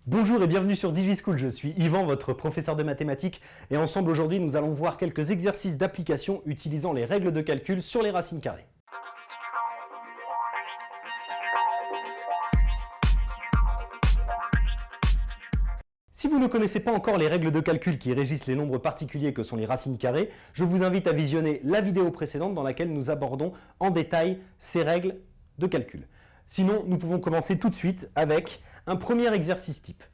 Bonjour et bienvenue sur DigiSchool, je suis Yvan, votre professeur de mathématiques, et ensemble aujourd'hui nous allons voir quelques exercices d'application utilisant les règles de calcul sur les racines carrées. Si vous ne connaissez pas encore les règles de calcul qui régissent les nombres particuliers que sont les racines carrées, je vous invite à visionner la vidéo précédente dans laquelle nous abordons en détail ces règles de calcul. Sinon, nous pouvons commencer tout de suite avec un premier exercice type.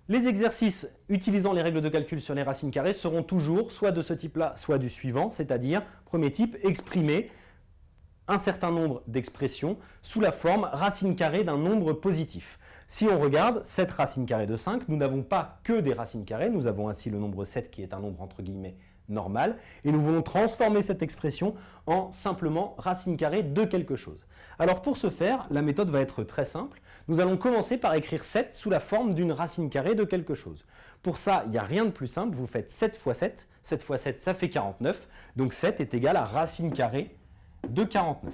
Les exercices utilisant les règles de calcul sur les racines carrées seront toujours soit de ce type-là, soit du suivant, c'est-à-dire, premier type, exprimer un certain nombre d'expressions sous la forme racine carrée d'un nombre positif. Si on regarde cette racine carrée de 5, nous n'avons pas que des racines carrées, nous avons ainsi le nombre 7 qui est un nombre entre guillemets normal, et nous voulons transformer cette expression en simplement racine carrée de quelque chose. Alors pour ce faire, la méthode va être très simple. Nous allons commencer par écrire 7 sous la forme d'une racine carrée de quelque chose. Pour ça, il n'y a rien de plus simple, vous faites 7 fois 7, 7 fois 7 ça fait 49, donc 7 est égal à racine carrée de 49,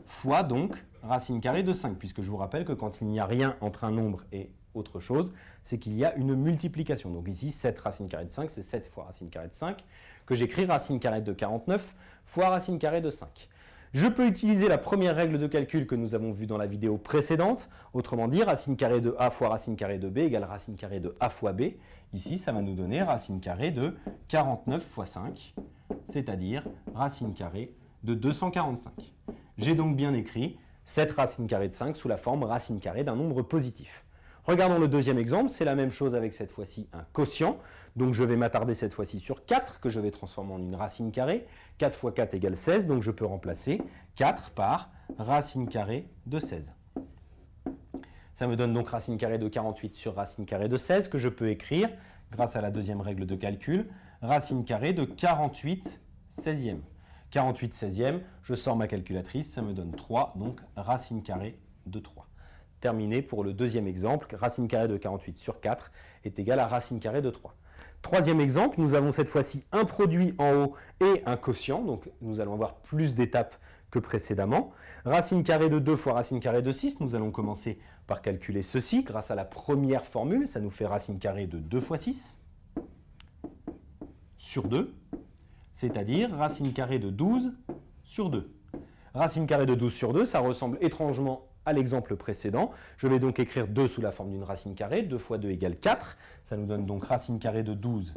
fois donc racine carrée de 5, puisque je vous rappelle que quand il n'y a rien entre un nombre et autre chose, c'est qu'il y a une multiplication. Donc ici, 7 racine carrée de 5, c'est 7 fois racine carrée de 5, que j'écris racine carrée de 49 fois racine carrée de 5. Je peux utiliser la première règle de calcul que nous avons vue dans la vidéo précédente, autrement dit, racine carrée de a fois racine carrée de b égale racine carrée de a fois b. Ici, ça va nous donner racine carrée de 49 fois 5, c'est-à-dire racine carrée de 245. J'ai donc bien écrit 7 racine carrée de 5 sous la forme racine carrée d'un nombre positif. Regardons le deuxième exemple, c'est la même chose avec cette fois-ci un quotient. Donc je vais m'attarder cette fois-ci sur 4 que je vais transformer en une racine carrée. 4 fois 4 égale 16, donc je peux remplacer 4 par racine carrée de 16. Ça me donne donc racine carrée de 48 sur racine carrée de 16 que je peux écrire, grâce à la deuxième règle de calcul, racine carrée de 48 16e. 48 16e, je sors ma calculatrice, ça me donne 3, donc racine carrée de 3. Terminé pour le deuxième exemple, racine carrée de 48 sur 4 est égal à racine carrée de 3. Troisième exemple, nous avons cette fois-ci un produit en haut et un quotient, donc nous allons avoir plus d'étapes que précédemment. Racine carrée de 2 fois racine carrée de 6, nous allons commencer par calculer ceci grâce à la première formule, ça nous fait racine carrée de 2 fois 6 sur 2, c'est-à-dire racine carrée de 12 sur 2. Racine carrée de 12 sur 2, ça ressemble étrangement à l'exemple précédent. Je vais donc écrire 2 sous la forme d'une racine carrée. 2 fois 2 égale 4. Ça nous donne donc racine carrée de 12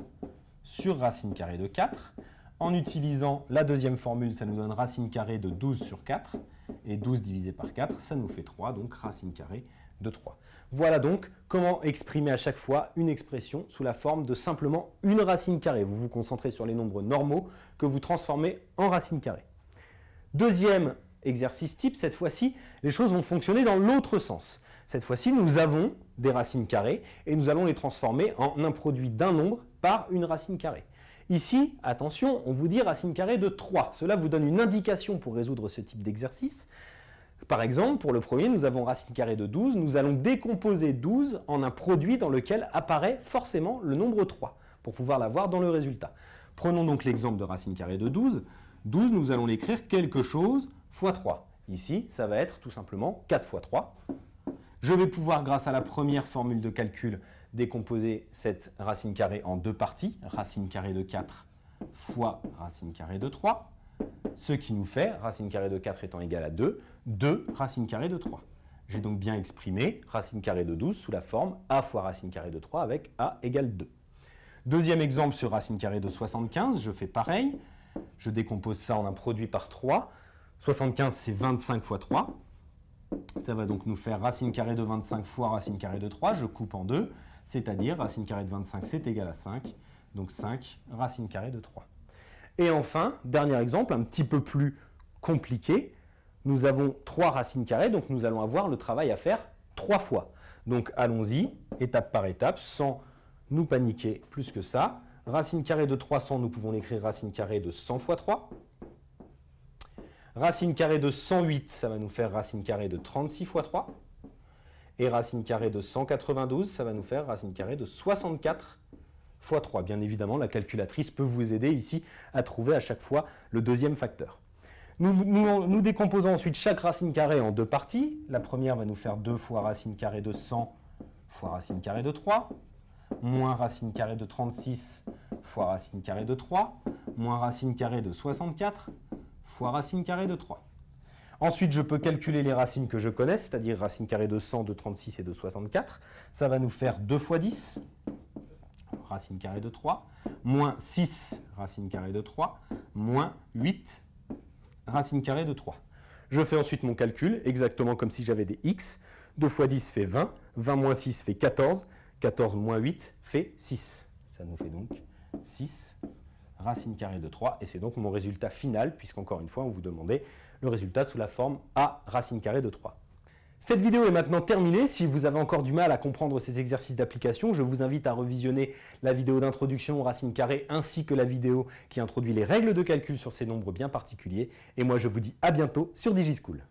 sur racine carrée de 4. En utilisant la deuxième formule, ça nous donne racine carrée de 12 sur 4. Et 12 divisé par 4, ça nous fait 3, donc racine carrée de 3. Voilà donc comment exprimer à chaque fois une expression sous la forme de simplement une racine carrée. Vous vous concentrez sur les nombres normaux que vous transformez en racine carrée. Deuxième exercice type, cette fois-ci, les choses vont fonctionner dans l'autre sens. Cette fois-ci, nous avons des racines carrées et nous allons les transformer en un produit d'un nombre par une racine carrée. Ici, attention, on vous dit racine carrée de 3. Cela vous donne une indication pour résoudre ce type d'exercice. Par exemple, pour le premier, nous avons racine carrée de 12. Nous allons décomposer 12 en un produit dans lequel apparaît forcément le nombre 3 pour pouvoir l'avoir dans le résultat. Prenons donc l'exemple de racine carrée de 12. 12, nous allons l'écrire quelque chose fois 3. Ici, ça va être tout simplement 4 fois 3. Je vais pouvoir, grâce à la première formule de calcul, décomposer cette racine carrée en deux parties. Racine carrée de 4 fois racine carrée de 3. Ce qui nous fait, racine carrée de 4 étant égale à 2, 2 racine carrée de 3. J'ai donc bien exprimé racine carrée de 12 sous la forme a fois racine carrée de 3 avec a égale 2. Deuxième exemple sur racine carrée de 75, je fais pareil. Je décompose ça en un produit par 3. 75, c'est 25 fois 3. Ça va donc nous faire racine carrée de 25 fois racine carrée de 3. Je coupe en deux, c'est-à-dire racine carrée de 25, c'est égal à 5. Donc 5 racine carrée de 3. Et enfin, dernier exemple, un petit peu plus compliqué. Nous avons 3 racines carrées, donc nous allons avoir le travail à faire 3 fois. Donc allons-y, étape par étape, sans nous paniquer plus que ça. Racine carrée de 300, nous pouvons l'écrire racine carrée de 100 fois 3. Racine carrée de 108, ça va nous faire racine carrée de 36 fois 3. Et racine carrée de 192, ça va nous faire racine carrée de 64 fois 3. Bien évidemment, la calculatrice peut vous aider ici à trouver à chaque fois le deuxième facteur. Nous décomposons ensuite chaque racine carrée en deux parties. La première va nous faire 2 fois racine carrée de 100 fois racine carrée de 3, moins racine carrée de 36 fois racine carrée de 3, moins racine carrée de 64 fois racine carrée de 3. Ensuite, je peux calculer les racines que je connais, c'est-à-dire racine carrée de 100, de 36 et de 64. Ça va nous faire 2 fois 10, racine carrée de 3, moins 6, racine carrée de 3, moins 8, racine carrée de 3. Je fais ensuite mon calcul, exactement comme si j'avais des x. 2 fois 10 fait 20, 20 moins 6 fait 14, 14 moins 8 fait 6. Ça nous fait donc 6 racine carrée de 3, et c'est donc mon résultat final, puisqu'encore une fois, on vous demandait le résultat sous la forme a racine carrée de 3. Cette vidéo est maintenant terminée. Si vous avez encore du mal à comprendre ces exercices d'application, je vous invite à revisionner la vidéo d'introduction aux racines carrées ainsi que la vidéo qui introduit les règles de calcul sur ces nombres bien particuliers. Et moi, je vous dis à bientôt sur DigiSchool.